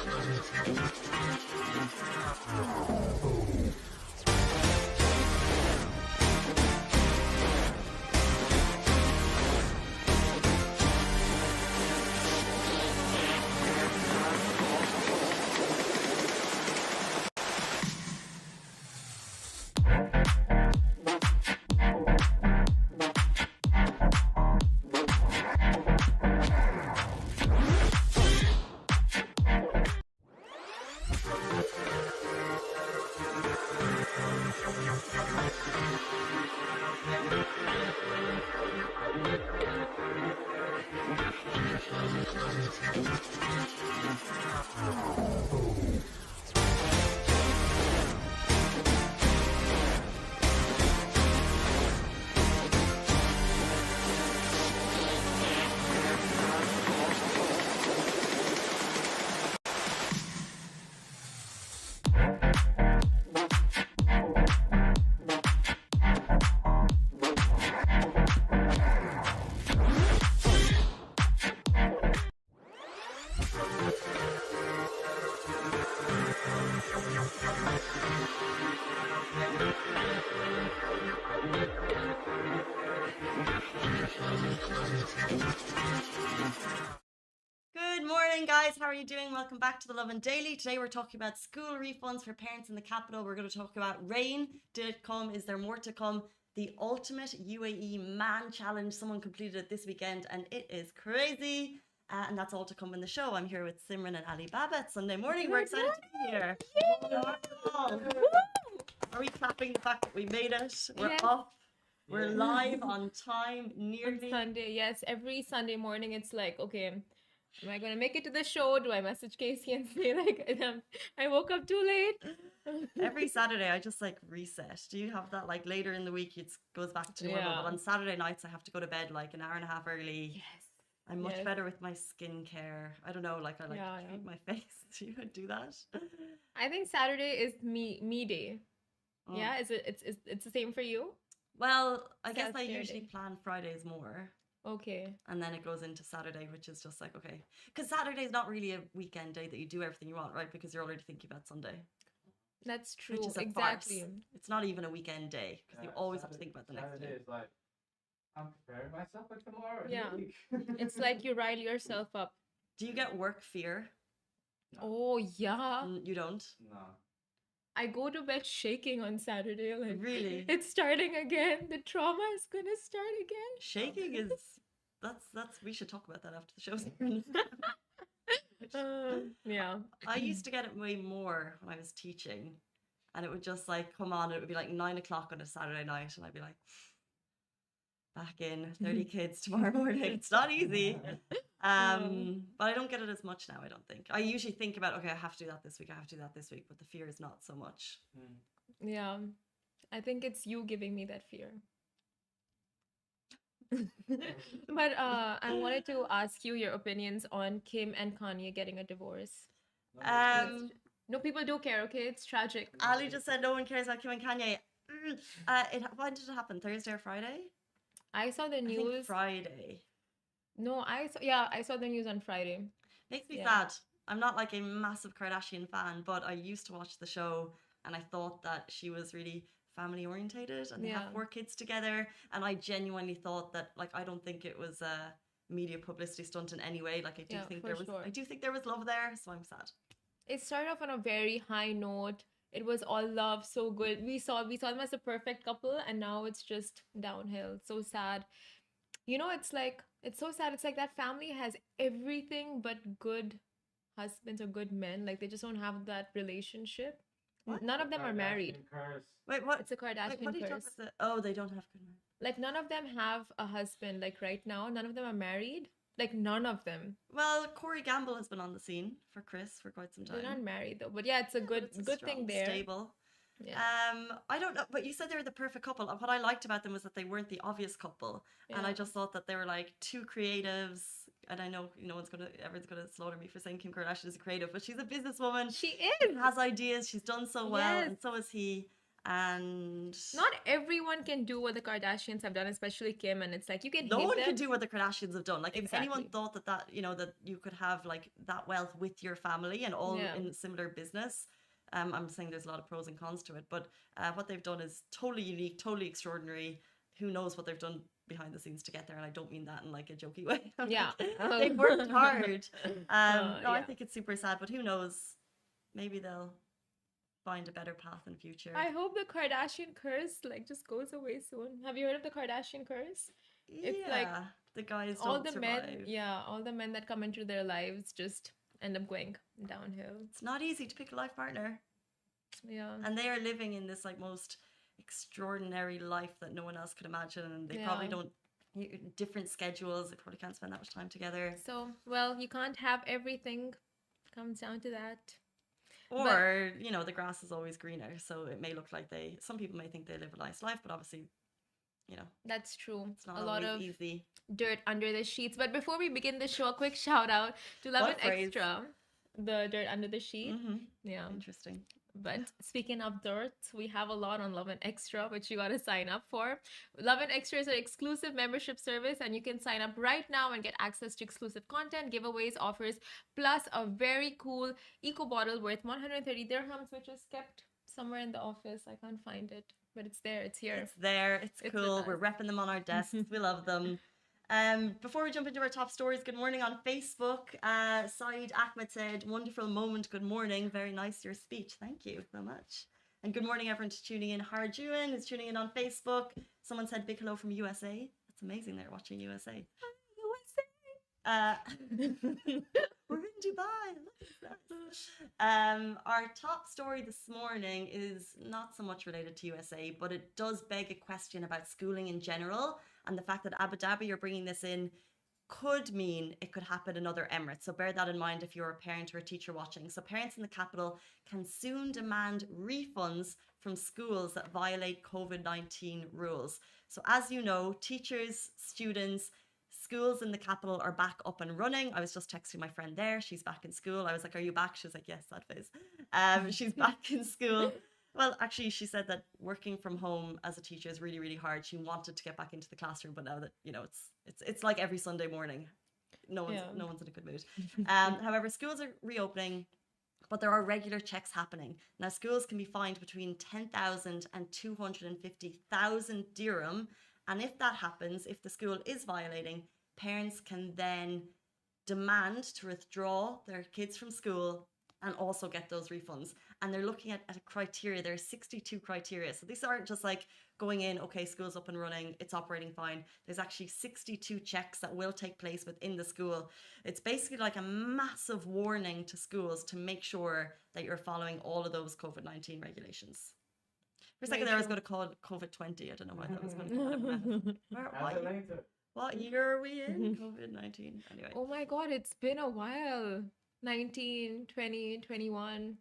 Good morning, guys. How are you doing? Welcome back to the Lovin Daily. Today we're talking about school refunds for parents in the capital. We're going to talk about rain. Did it come? Is there more to come? The ultimate UAEMan challenge. Someone completed it this weekend and it is crazy. And that's all to come in the show. I'm here with Simran and Ali Baba. It's Sunday morning. We're excited to be here. Are we clapping the fact that we made it? We're off. We're live on time, nearly. On Sunday, yes. Every Sunday morning, it's like, okay, am I going to make it to the show? Do I message Casey and say, like, I woke up too late? Every Saturday, I just like reset. Do you have that like later in the week? It goes back to normal. But on Saturday nights, I have to go to bed like an hour and a half early. Yes. I'm much better with my skincare. I don't know, like I like to treat my face. Do you do that? I think Saturday is me day. Oh. Yeah, it's the same for you? Well, I guess I usually plan Fridays more. Okay. And then it goes into Saturday, which is just like, okay. Because Saturday is not really a weekend day that you do everything you want, right? Because you're already thinking about Sunday. That's true. Which is exactly. Farce. It's not even a weekend day because you always have to think about the next day. Saturday is like, I'm preparing myself for tomorrow. Yeah. It's like you rile yourself up. Do you get work fear? No. Oh, yeah. You don't? No. I go to bed shaking on Saturday. Like, really? It's starting again. The trauma is gonna start again. Shaking is that's we should talk about that after the show. Yeah. I used to get it way more when I was teaching, and it would just like come on. It would be like 9 o'clock on a Saturday night, and I'd be like, back in 30 kids tomorrow morning. It's not easy. But I don't get it as much now, I don't think. I usually think about, okay, I have to do that this week, I have to do that this week, but the fear is not so much. Yeah, I think it's you giving me that fear. But I wanted to ask you your opinions on Kim and Kanye getting a divorce. No, people do care, okay? It's tragic. Ali just said no one cares about Kim and Kanye. When did it happen? Thursday or Friday? I saw the news. I think Friday. No, I saw the news on Friday. Makes me sad. I'm not like a massive Kardashian fan, but I used to watch the show and I thought that she was really family orientated and they have 4 kids together. And I genuinely thought that, like, I don't think it was a media publicity stunt in any way. Like, I do think there was love there, so I'm sad. It started off on a very high note. It was all love, so good. We saw them as a perfect couple, and now it's just downhill. So sad. You know, it's so sad. It's like that family has everything but good husbands or good men. Like, they just don't have that relationship. What? None of them are married. Curse. Wait, what? It's a Kardashian curse. Oh, they don't have good men. Like, none of them have a husband. Like, right now, none of them are married. Like, none of them. Well, Corey Gamble has been on the scene for Chris for quite some time. They're not married, though. But yeah, it's a good thing there. Stable. Yeah. I don't know, but you said they were the perfect couple. What I liked about them was that they weren't the obvious couple, and I just thought that they were like 2 creatives. And I know everyone's gonna slaughter me for saying Kim Kardashian is a creative, but she's a businesswoman. She is. Has ideas. She's done so well, and so is he. And Not everyone can do what the Kardashians have done, especially Kim. And it's like you can no hate one them. can do what the Kardashians have done. Like if anyone Exactly. thought that that you could have like that wealth with your family and all Yeah. in similar business, I'm saying there's a lot of pros and cons to it. But what they've done is totally unique, totally extraordinary. Who knows what they've done behind the scenes to get there? And I don't mean that in like a jokey way. Yeah. They've worked hard. No, I Yeah. think it's super sad, but who knows? Maybe they'll find a better path in the future. I hope the Kardashian curse like just goes away soon. Have you heard of the Kardashian curse? It's like Yeah, the guys all don't the survive. men, yeah, all the men that come into their lives just end up going downhill. It's not easy to pick a life partner. Yeah. And they are living in this like most extraordinary life that no one else could imagine, and they probably Yeah. don't different schedules. They probably can't spend that much time together. So, well, you can't have everything. Comes down to that. Or the grass is always greener, so it may look like some people may think they live a nice life, but obviously That's true. it's not A lot always of easy. dirt under the sheets. But before we begin the show, a quick shout out to Lovin What phrase? Extra. The dirt under the sheet. Mm-hmm. Yeah. Interesting. But speaking of dirt, we have a lot on Lovin Extra, which you got to sign up for. Lovin Extra is an exclusive membership service, and you can sign up right now and get access to exclusive content, giveaways, offers, plus a very cool eco bottle worth 130 dirhams, which is kept somewhere in the office. I can't find it, but it's there. It's here. It's there. It's It's cool. with We're us. repping them on our desks. We love them. Before we jump into our top stories, good morning on Facebook. Saeed Ahmed said, wonderful moment, good morning. Very nice, your speech. Thank you so much. And good morning, everyone, to tuning in. Harjuan is tuning in on Facebook. Someone said big hello from USA. That's amazing, they're watching USA. We're in Dubai. Our top story this morning is not so much related to USA, but it does beg a question about schooling in general, and the fact that Abu Dhabi are bringing this in could mean it could happen in other Emirates. So bear that in mind if you're a parent or a teacher watching. So parents in the capital can soon demand refunds from schools that violate COVID-19 rules. So as you know, teachers, students, schools in the capital are back up and running. I was just texting my friend there. She's back in school. I was like, are you back? She was like, yes, that face. She's back in school. Well, actually, she said that working from home as a teacher is really, really hard. She wanted to get back into the classroom, but now that, it's like every Sunday morning. No one's in a good mood. However, schools are reopening, but there are regular checks happening. Now, schools can be fined between 10,000 and 250,000 dirham. And if that happens, if the school is violating, parents can then demand to withdraw their kids from school and also get those refunds. And they're looking at a criteria. There are 62 criteria. So these aren't just like going in, okay, school's up and running, it's operating fine. There's actually 62 checks that will take place within the school. It's basically like a massive warning to schools to make sure that you're following all of those COVID-19 regulations. For a second there, I was going to call it COVID-20. I don't know why that was going to What year are we in? COVID-19. Anyway. Oh my God, it's been a while. 19, 20, 21.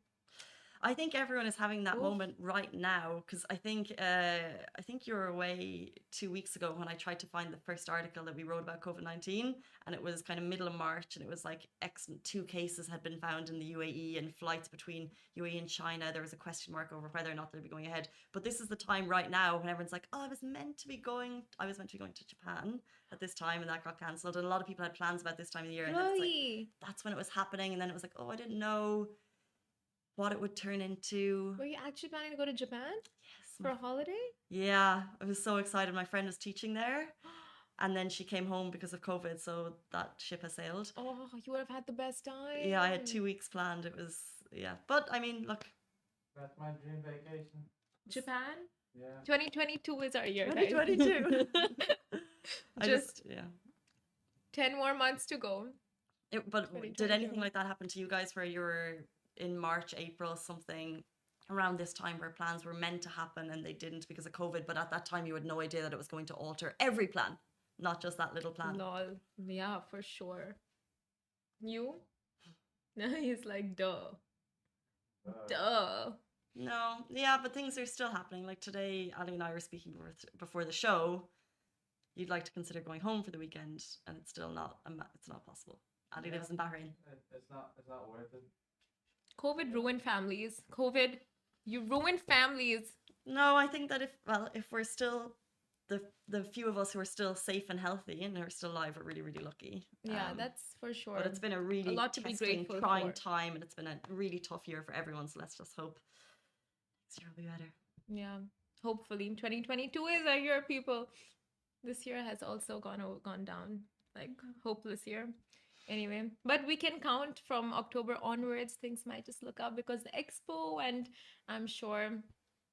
I think everyone is having that Oof. moment right now, because I think you were away 2 weeks ago when I tried to find the first article that we wrote about COVID-19, and it was kind of middle of March, and it was like 2 cases had been found in the UAE, and flights between UAE and China, there was a question mark over whether or not they'd be going ahead. But this is the time right now when everyone's like, oh, I was meant to be going to Japan at this time, and that got cancelled, and a lot of people had plans about this time of the year, and then it's Really? like, that's when it was happening, and then it was like, oh, I didn't know what it would turn into. Were you actually planning to go to Japan Yes. for a holiday? Yeah, I was so excited. My friend was teaching there, and then she came home because of COVID, so that ship has sailed. Oh, you would have had the best time. Yeah, I had 2 weeks planned. It was, yeah. But, I mean, look. That's my dream vacation. Japan? Yeah. 2022 is our year, guys. 2022. Just yeah. 10 more months to go. But did 2022. anything like that happen to you guys where you were in March, April, something around this time where plans were meant to happen and they didn't because of COVID, but at that time you had no idea that it was going to alter every plan, not just that little plan? Lol. Yeah, for sure. You? He's like, duh. Duh. No, yeah, but things are still happening. Like today, Ali and I were speaking before the show. You'd like to consider going home for the weekend, and it's still not. It's not possible. Ali lives in Bahrain. It's not worth it. COVID ruined families. COVID, you ruined families. No, I think that if we're still the few of us who are still safe and healthy and are still alive, we're really, really lucky. Yeah, that's for sure. But it's been a A really lot to be testing, grateful trying for. time, and it's been a really tough year for everyone. So let's just hope next year will be better. Yeah. Hopefully 2022 is our year, people. This year has also gone down, like hopeless year. Anyway, but we can count from October onwards. Things might just look up because the expo, and I'm sure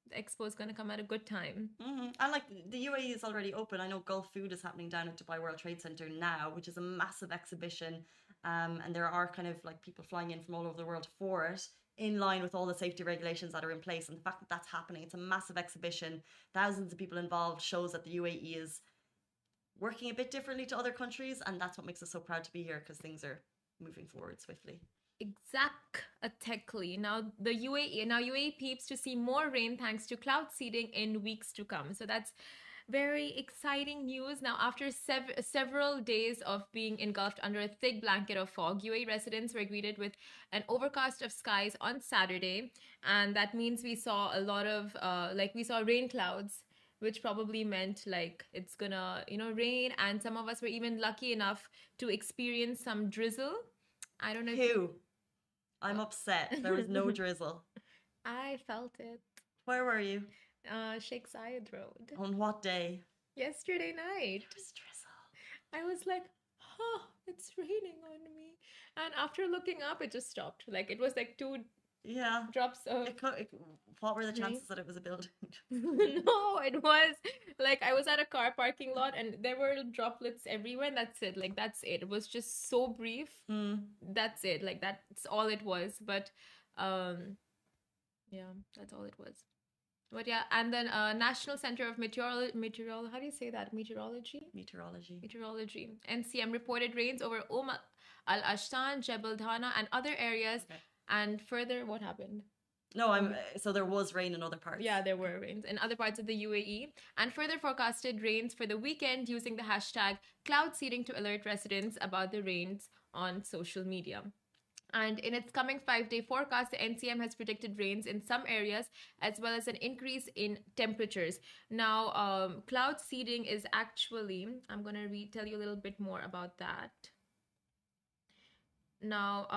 the expo is going to come at a good time. And like the UAE is already open. I know Gulf Food is happening down at Dubai World Trade Center now, which is a massive exhibition. And there are kind of like people flying in from all over the world for it, in line with all the safety regulations that are in place. And the fact that that's happening, it's a massive exhibition, thousands of people involved, shows that the UAE is working a bit differently to other countries. And that's what makes us so proud to be here, because things are moving forward swiftly. Exactly. Now UAE peeps to see more rain thanks to cloud seeding in weeks to come. So that's very exciting news. Now, after several days of being engulfed under a thick blanket of fog, UAE residents were greeted with an overcast of skies on Saturday, and that means we saw a lot of we saw rain clouds, which probably meant like it's gonna rain, and some of us were even lucky enough to experience some drizzle. I don't know. I'm upset. There was no drizzle. I felt it. Where were you? Sheikh Zayed Road. On what day? Yesterday night. It was drizzle. I was like, huh, it's raining on me. And after looking up, it just stopped. Like it was like two drops of what were the chances that it was a building? No, it was like I was at a car parking lot and there were droplets everywhere. And that's it. Like that's it. It was just so brief. That's it. Like that's all it was. But yeah, that's all it was. But yeah, and then National Center of Meteorology, how do you say that? Meteorology. NCM reported rains over Al Ashtan, Jebel Dhana, and other areas. Okay. And further, what happened? No, so there was rain in other parts. Yeah, there were rains in other parts of the UAE, and further forecasted rains for the weekend using the hashtag cloud seeding to alert residents about the rains on social media. And in its coming 5-day forecast, the NCM has predicted rains in some areas as well as an increase in temperatures. Now, cloud seeding is actually, I'm going to tell you a little bit more about that. Now,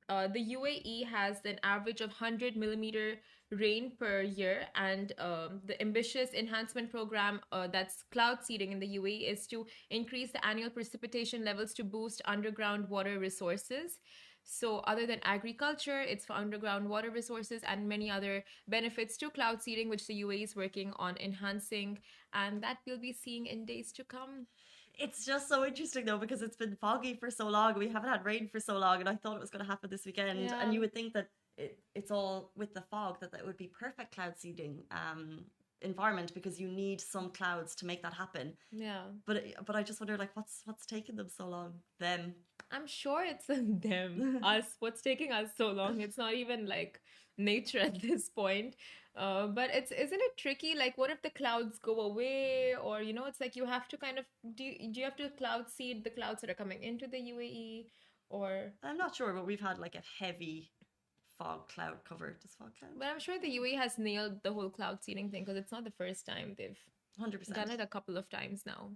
the UAE has an average of 100 millimeter rain per year, and the ambitious enhancement program that's cloud seeding in the UAE is to increase the annual precipitation levels to boost underground water resources. So other than agriculture, it's for underground water resources and many other benefits to cloud seeding, which the UAE is working on enhancing, and that we'll be seeing in days to come. It's just so interesting though, because it's been foggy for so long. We haven't had rain for so long, and I thought it was going to happen this weekend. Yeah. And you would think that it's all with the fog that would be perfect cloud seeding environment, because you need some clouds to make that happen. Yeah. But I just wonder, like, what's taking them so long? Them. I'm sure it's them, us. What's taking us so long? It's not even like nature at this point. But isn't it tricky? Like, what if the clouds go away, or it's like you have to kind of do you have to cloud seed the clouds that are coming into the UAE, or I'm not sure, but we've had like a heavy fog cloud cover. Does fog cloud? But I'm sure the UAE has nailed the whole cloud seeding thing, because it's not the first time they've 100% done it a couple of times now.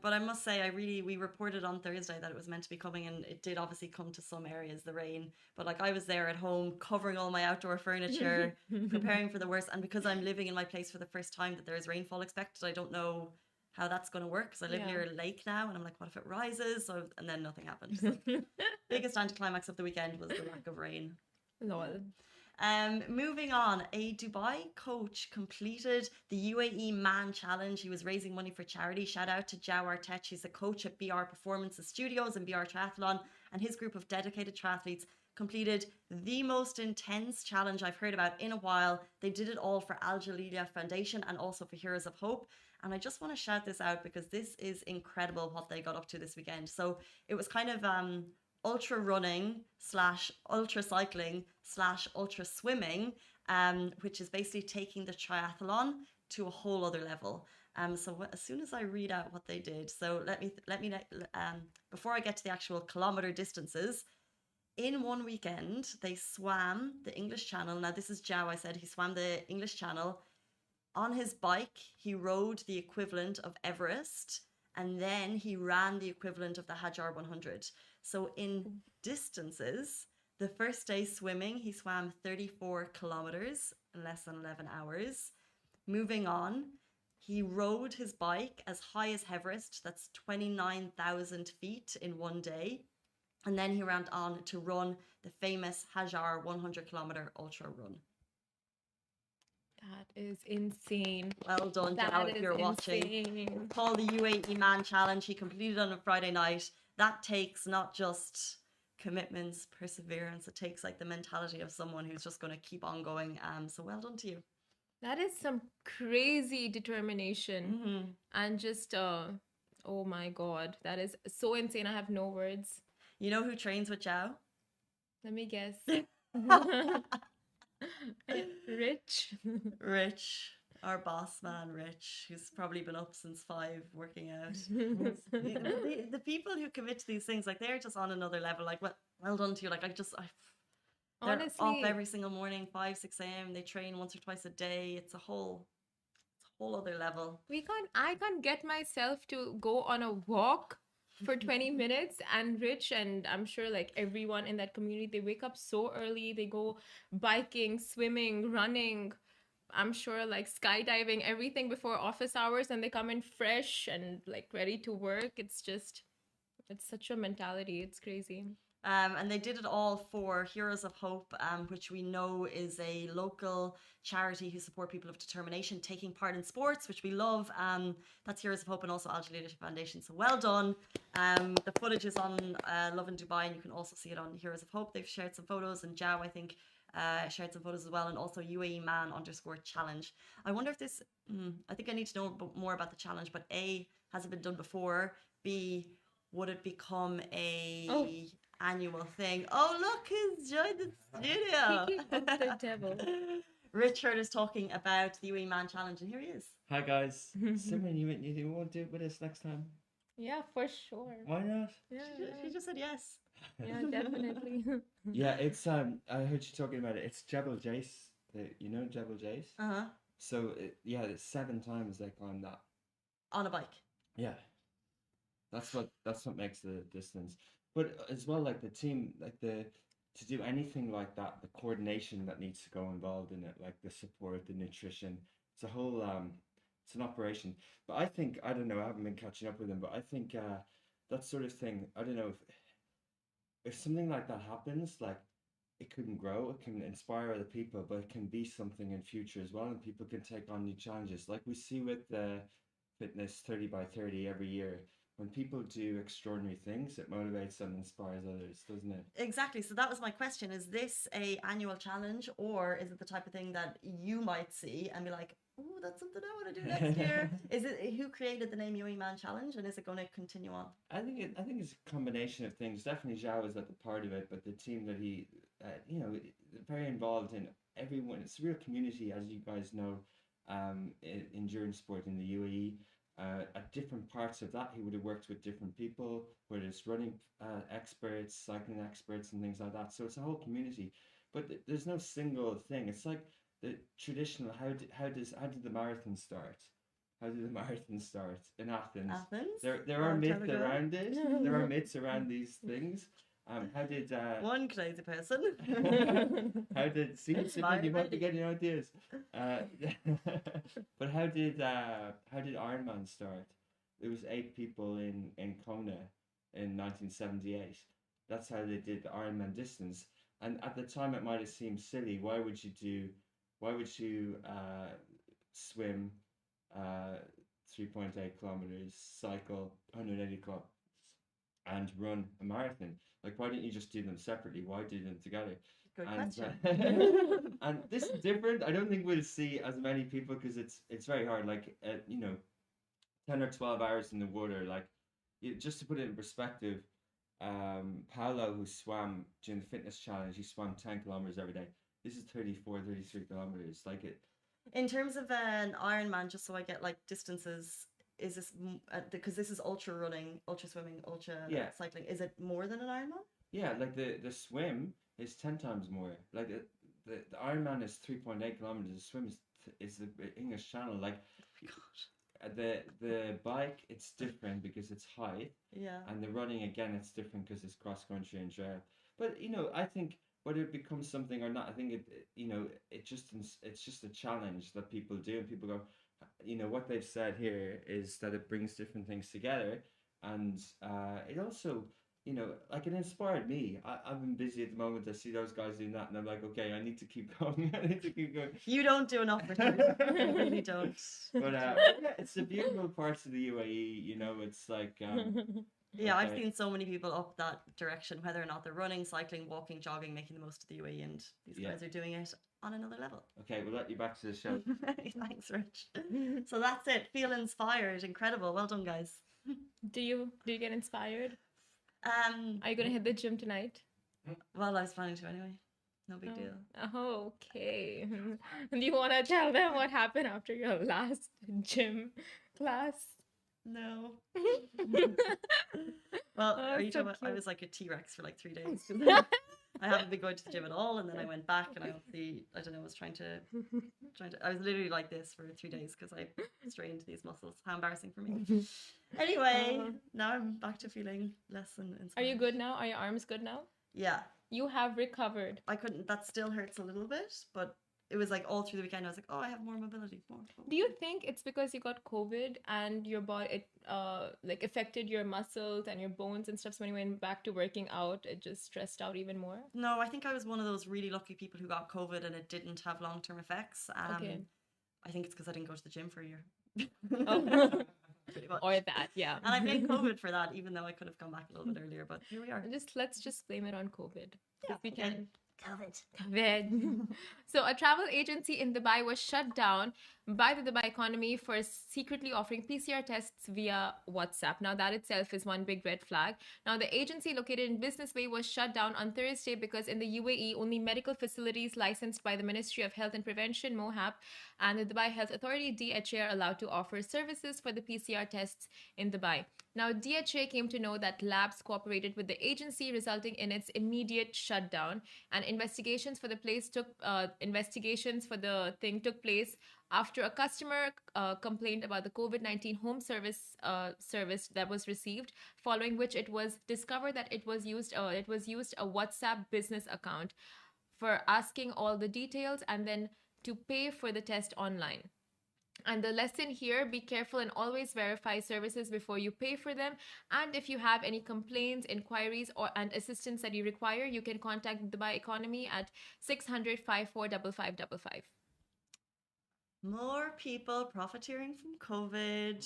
But I must say, we reported on Thursday that it was meant to be coming, and it did obviously come to some areas, the rain. But like, I was there at home covering all my outdoor furniture, preparing for the worst. And because I'm living in my place for the first time that there is rainfall expected, I don't know how that's going to work, because I live near a lake now, and I'm like, what if it rises? And then nothing happened. So biggest anticlimax of the weekend was the lack of rain. Lol. Moving on, a Dubai coach completed the UAEMan challenge. He was raising money for charity. Shout out to Jawar Tech. He's a coach at BR Performances Studios and BR Triathlon, and his group of dedicated triathletes completed the most intense challenge I've heard about in a while. They did it all for Al Jalila Foundation and also for Heroes of Hope. And I just want to shout this out, because this is incredible what they got up to this weekend. So it was kind of ultra running / ultra cycling / ultra swimming, which is basically taking the triathlon to a whole other level. So as soon as I read out what they did, so let me before I get to the actual kilometer distances, in one weekend they swam the English Channel. Now this is Jow. I said he swam the English Channel On his bike, he rode the equivalent of Everest, and then he ran the equivalent of the Hajar 100. So in distances, the first day swimming, he swam 34 kilometers in less than 11 hours. Moving on, he rode his bike as high as Everest, that's 29,000 feet in one day. And then he ran on to run the famous Hajar 100-kilometer ultra run. That is insane. Well done, That Jao, if is you're watching. insane. It's called the UAEMan Challenge. He completed on a Friday night. That takes not just commitments, perseverance, it takes like the mentality of someone who's just going to keep on going. So well done to you. That is some crazy determination. Mm-hmm. And just, oh my God, that is so insane. I have no words. You know who trains with Jao? Let me guess. Rich. Rich, our boss man, Rich, who's probably been up since 5 working out. The people who commit to these things, like they're just on another level. Like, well done to you. Like, they're Honestly, up every single morning, 5, 6 a.m. They train once or twice a day. It's a whole other level. I can't get myself to go on a walk for 20 minutes, and Rich, and I'm sure like everyone in that community, they wake up so early, they go biking, swimming, running, I'm sure like skydiving, everything before office hours, and they come in fresh and like ready to work. It's such a mentality. It's crazy. And they did it all for Heroes of Hope, which we know is a local charity who support people of determination taking part in sports, which we love. That's Heroes of Hope and also Algae Leadership Foundation. So well done. The footage is on Lovin Dubai, and you can also see it on Heroes of Hope. They've shared some photos, and Jao, I think, shared some photos as well, and also UAEMan_challenge. I wonder if this, I think I need to know more about the challenge, but A, has it been done before? B, would it become a annual thing? Oh, look, who's joined the studio. Speaking of the devil. Richard is talking about the UAEMan challenge, and here he is. Hi guys. Simran, you won't do it with us next time? Yeah, for sure. Why not? Yeah, She just said yes. yeah, definitely. Yeah, it's I heard you talking about it. It's Jebel Jace. You know Jebel Jace? Uh-huh. So it's 7 times they climbed that. On a bike. Yeah. That's what makes the distance. But as well, like the team, like to do anything like that, the coordination that needs to go involved in it, like the support, the nutrition, it's a whole it's an operation. But I think, I don't know, I haven't been catching up with them, but I think that sort of thing, I don't know if something like that happens, like it can grow, it can inspire other people, but it can be something in future as well, and people can take on new challenges, like we see with fitness 30 by 30 every year. When people do extraordinary things, it motivates and inspires others, doesn't it? Exactly. So that was my question. Is this a annual challenge, or is it the type of thing that you might see and be like, oh, that's something I want to do next year? Is it, who created the name UAEMan Challenge, and is it going to continue on? I think it's a combination of things. Definitely Zhao is at the part of it, but the team that he, very involved in everyone. It's a real community, as you guys know, in endurance sport in the UAE. At different parts of that, he would have worked with different people, whether it's running experts, cycling experts, and things like that. So it's a whole community, but there's no single thing. It's like the traditional. How did the marathon start? How did the marathon start in Athens? Athens? There are myths around it. There are myths around these things. How did one crazy person? how did you might be getting ideas? But how did Ironman start? There was 8 people in Kona in 1978. That's how they did the Ironman distance. And at the time, it might have seemed silly. Why would you swim 3.8 kilometers, cycle 180 kilometers, and run a marathon? Like, why didn't you just do them separately? Why do them together? Good question. And this is different. I don't think we'll see as many people because it's very hard. Like 10 or 12 hours in the water. Like, just to put it in perspective, Paolo, who swam during the fitness challenge, he swam 10 kilometers every day. This is 34, 33 kilometers. Like it. In terms of an Ironman, just so I get like distances. Is this because this is ultra running, ultra swimming, ultra cycling? Is it more than an Ironman? Yeah, like the swim is 10 times more. Like the Ironman is 3.8 kilometers. The swim is the English Channel. Like the bike, it's different because it's height, Yeah. and the running again, it's different because it's cross country and trail. But I think whether it becomes something or not, I think it's just a challenge that people do, and people go, what they've said here is that it brings different things together, and it also. Like it inspired me. I've been busy at the moment. I see those guys doing that, and I'm like, okay, I need to keep going. I need to keep going. You don't do enough for me. You really don't. But yeah, it's the beautiful parts of the UAE. It's like Yeah, I've okay. seen so many people up that direction, whether or not they're running, cycling, walking, jogging, making the most of the UAE, and these Yeah. guys are doing it on another level. Okay, we'll let you back to the show. Thanks, Rich. So that's it. Feel inspired. Incredible. Well done, guys. Do you get inspired? Are you gonna hit the gym tonight? Well, I was planning to anyway. No big deal. Oh, okay. Do you want to tell them what happened after your last gym class? No. Well, Oh, are you so talking about, I cute. was like a T-Rex for like 3 days. I haven't been going to the gym at all, and then I went back, and I don't know, was trying to, I was literally like this for 3 days because I strained these muscles. How embarrassing for me. Anyway, now I'm back to feeling less than inspired. Are you good now? Are your arms good now? Yeah, You have recovered. I couldn't. That still hurts a little bit, but it was like all through the weekend. I was like, oh, I have more mobility. More. Do you think it's because you got COVID and your body like affected your muscles and your bones and stuff? So when you went back to working out, it just stressed out even more? No, I think I was one of those really lucky people who got COVID and it didn't have long-term effects. Okay. I think it's because I didn't go to the gym for a year. Oh. Pretty much. Or that, yeah. And I blame COVID for that, even though I could have gone back a little bit earlier. But here we are. Let's just blame it on COVID. Yeah, If we okay. can. COVID. So a travel agency in Dubai was shut down by the Dubai economy for secretly offering PCR tests via WhatsApp. Now that itself is one big red flag. Now the agency located in Business Bay was shut down on Thursday because in the UAE only medical facilities licensed by the Ministry of Health and Prevention (MOHAP) and the Dubai Health Authority (DHA) are allowed to offer services for the PCR tests in Dubai. Now, DHA came to know that labs cooperated with the agency, resulting in its immediate shutdown. And investigations for the thing took place after a customer complained about the COVID-19 home service that was received, following which it was discovered that it was used a WhatsApp business account for asking all the details and then to pay for the test online. And the lesson here, be careful and always verify services before you pay for them. And if you have any complaints, inquiries, and assistance that you require, you can contact Dubai Economy at 600 545555. More people profiteering from COVID.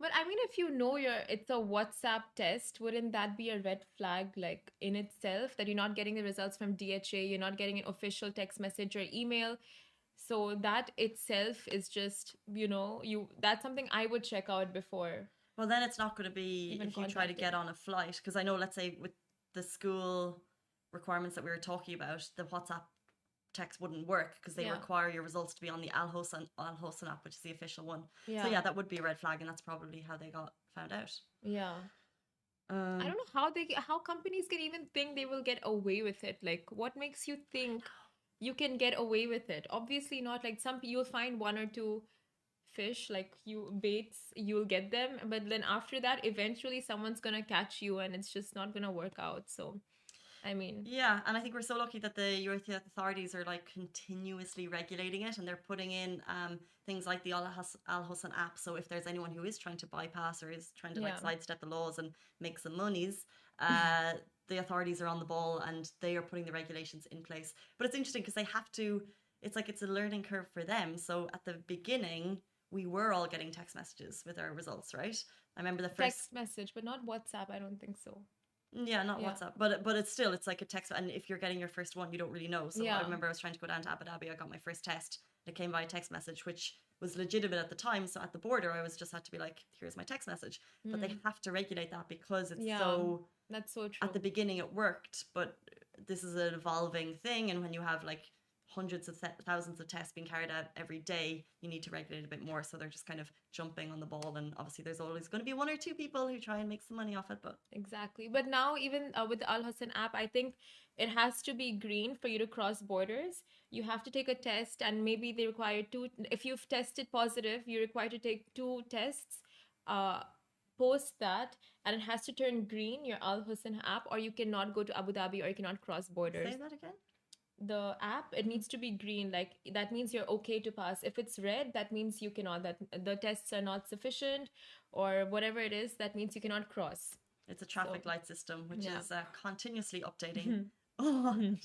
But I mean, if you know it's a WhatsApp test, wouldn't that be a red flag, like in itself, that you're not getting the results from DHA, you're not getting an official text message or email? So that itself is just, that's something I would check out before. Well, then it's not going to be Even if you try to contacted. get on a flight. Because I know, let's say, with the school requirements that we were talking about, the WhatsApp text wouldn't work because they Yeah. require your results to be on the Al Hosn app, which is the official one. Yeah. So yeah, that would be a red flag, and that's probably how they got found out. Yeah. I don't know how companies can even think they will get away with it. Like, what makes you think you can get away with it? Obviously not. Like, you'll find one or two fish, like baits, you'll get them, but then after that, eventually someone's gonna catch you, and it's just not gonna work out. So, I mean, Yeah, and I think we're so lucky that the European authorities are like continuously regulating it, and they're putting in things like the Al Hosn app. So if there's anyone who is trying to bypass or is trying to like Yeah. sidestep the laws and make some monies, the authorities are on the ball and they are putting the regulations in place. But it's interesting because they have to. It's like it's a learning curve for them. So at the beginning, we were all getting text messages with our results, right? I remember the first. text message, but not WhatsApp. I don't think so. Yeah, not Yeah. WhatsApp, but it's like a text, and if you're getting your first one, you don't really know. So I Yeah. remember I was trying to go down to Abu Dhabi. I got my first test. It came by text message, which was legitimate at the time. So at the border, I was just had to be like, "Here's my text message." But they have to regulate that because it's Yeah. so. That's so true. At the beginning, it worked, but this is an evolving thing, and when you have like hundreds of thousands of tests being carried out every day, you need to regulate a bit more. So they're just kind of jumping on the ball. And obviously, there's always going to be one or two people who try and make some money off it. But Exactly. But now, even with the Al Hassan app, I think it has to be green for you to cross borders. You have to take a test, and maybe they require two. If you've tested positive, you're required to take two tests. Post that, and it has to turn green, your Al Hassan app, or you cannot go to Abu Dhabi, or you cannot cross borders. say that again. The app, it needs to be green, like that means you're okay to pass. If it's red, that means you cannot, that the tests are not sufficient, or whatever it is, that means you cannot cross. It's a traffic light system, which Yeah. is continuously updating. Oh.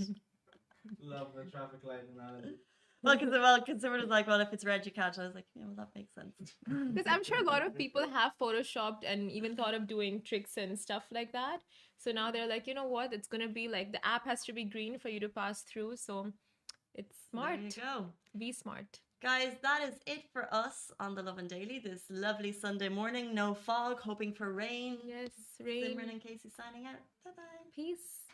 Love the traffic light analogy. Well, consumer was like, well, if it's red, you can't. I was like, yeah, well, that makes sense. Because I'm sure a lot of people have photoshopped and even thought of doing tricks and stuff like that. So now they're like, you know what? It's going to be like the app has to be green for you to pass through. So it's smart. There you go. Be smart. Guys, that is it for us on the Lovin Daily this lovely Sunday morning. No fog, hoping for rain. Yes, rain. Simran and Casey signing out. Bye-bye. Peace.